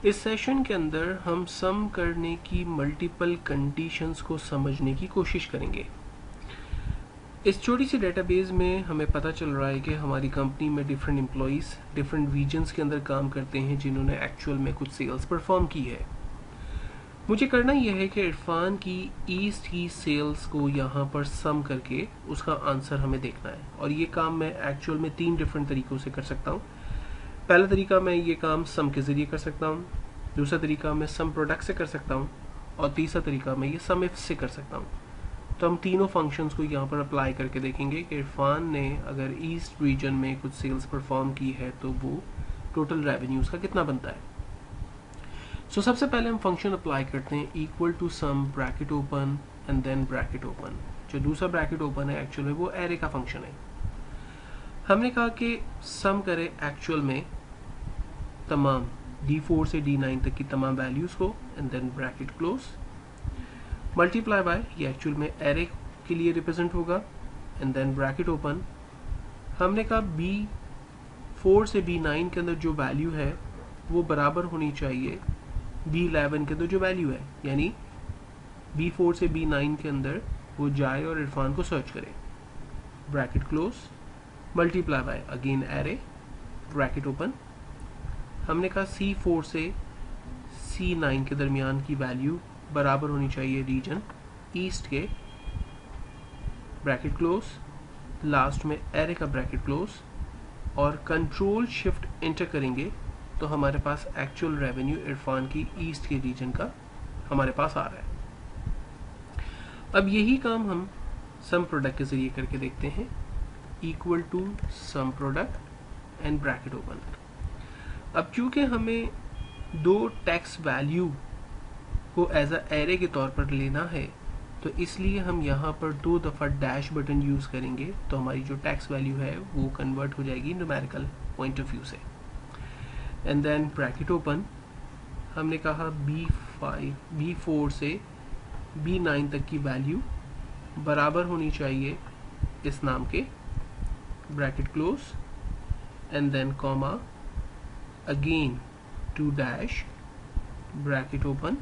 इस सेशन के अंदर हम सम करने की मल्टीपल कंडीशंस को समझने की कोशिश करेंगे। इस छोटी सी डेटाबेस में हमें पता चल रहा है कि हमारी कंपनी में डिफरेंट एम्प्लॉयज़ डिफरेंट रीजन्स के अंदर काम करते हैं जिन्होंने एक्चुअल में कुछ सेल्स परफॉर्म की है। मुझे करना यह है कि इरफान की ईस्ट की सेल्स को यहाँ पर सम करके उसका आंसर हमें देखना है, और ये काम मैं एक्चुअल में 3 डिफरेंट तरीक़ों से कर सकता हूँ। पहला तरीका मैं ये काम सम के ज़रिए कर सकता हूँ, दूसरा तरीका मैं सम प्रोडक्ट से कर सकता हूँ, और तीसरा तरीका मैं ये सम इफ से कर सकता हूँ। तो हम तीनों फंक्शंस को यहाँ पर अप्लाई करके देखेंगे कि इरफान ने अगर ईस्ट रीजन में कुछ सेल्स परफॉर्म की है तो वो टोटल रेवेन्यूज़ का कितना बनता है। सो सबसे पहले हम फंक्शन अप्लाई करते हैं equal to sum bracket open and then bracket open. जो दूसरा ब्रैकेट ओपन है एक्चुअल में वो एरे का फंक्शन है। हमने कहा कि सम करे एक्चुअल में तमाम D4 से D9 तक की तमाम वैल्यूज़ को and then bracket close, multiply by, ये एक्चुअल में एरे के लिए रिप्रेजेंट होगा, एंड देन ब्रैकेट ओपन। हमने कहा B4 से B9 के अंदर जो वैल्यू है वो बराबर होनी चाहिए B11 के अंदर जो वैल्यू है, यानी B4 से B9 के अंदर वो जाए और इरफान को सर्च करे, bracket close, multiply bye again array, bracket open. हमने कहा C4 से C9 के दरमियान की वैल्यू बराबर होनी चाहिए रीजन ईस्ट के, ब्रैकेट क्लोज, लास्ट में एरे का ब्रैकेट क्लोज, और कंट्रोल शिफ्ट एंटर करेंगे तो हमारे पास एक्चुअल रेवेन्यू इरफान की ईस्ट के रीजन का हमारे पास आ रहा है। अब यही काम हम सम प्रोडक्ट के जरिए करके देखते हैं, equal to sum product and bracket open. अब चूंकि हमें दो टैक्स वैल्यू को एज अ एरे के तौर पर लेना है तो इसलिए हम यहाँ पर 2 दफ़ा डैश बटन यूज़ करेंगे तो हमारी जो टैक्स वैल्यू है वो कन्वर्ट हो जाएगी न्यूमेरिकल पॉइंट ऑफ व्यू से। एंड देन ब्रैकेट ओपन, हमने कहा B4 से B9 तक की वैल्यू बराबर होनी चाहिए इस नाम के, bracket close, and then comma, again 2 dash, bracket open,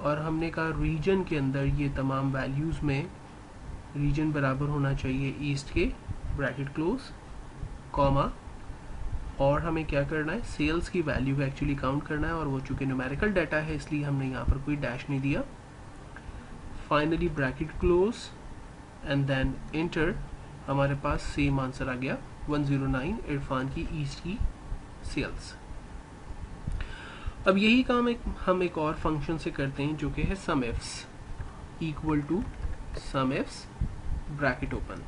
और हमने कहा रीजन के अंदर ये तमाम वैल्यूज़ में रीजन बराबर होना चाहिए ईस्ट के, ब्रैकेट क्लोज, कॉमा, और हमें क्या करना है, सेल्स की वैल्यू को एक्चुअली काउंट करना है, और वो चूंकि न्यूमेरिकल डाटा है इसलिए हमने यहाँ पर कोई डैश नहीं दिया। Finally bracket close and then enter, हमारे पास सेम आंसर आ गया 109 इरफान की ईस्ट की सेल्स। अब यही काम हम एक और फंक्शन से करते हैं जो कि है sum ifs, equal to sum ifs, bracket open.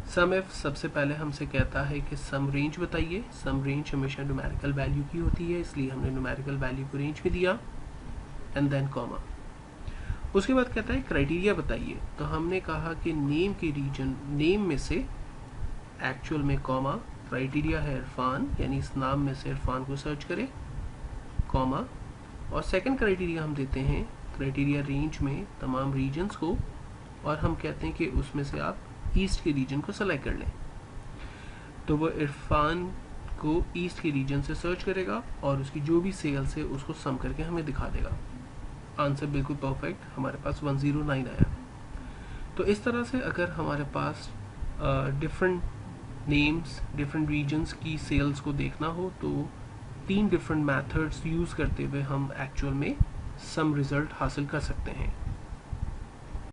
Sum if सबसे पहले हमसे कहता है कि सम रेंज बताइए। सम रेंज हमेशा न्यूमेरिकल वैल्यू की होती है इसलिए हमने न्यूमेरिकल वैल्यू को रेंज में दिया, एंड देन कॉमा। उसके बाद कहता है क्राइटेरिया बताइए, तो हमने कहा कि नेम के रीजन, नेम में से एक्चुअल में कॉमा, क्राइटेरिया है इरफान, यानी इस नाम में से इरफान को सर्च करें, कॉमा, और सेकंड क्राइटेरिया हम देते हैं क्राइटेरिया रेंज में तमाम रीजन्स को, और हम कहते हैं कि उसमें से आप ईस्ट के रीजन को सेलेक्ट कर लें। तो वो इरफान को ईस्ट के रीजन से सर्च करेगा और उसकी जो भी सेल्स है उसको सम करके हमें दिखा देगा। आंसर बिल्कुल परफेक्ट, हमारे पास 109 आया। तो इस तरह से अगर हमारे पास डिफरेंट नेम्स, डिफरेंट रीजन्स की सेल्स को देखना हो तो 3 डिफरेंट मेथड्स यूज़ करते हुए हम एक्चुअल में सम रिजल्ट हासिल कर सकते हैं।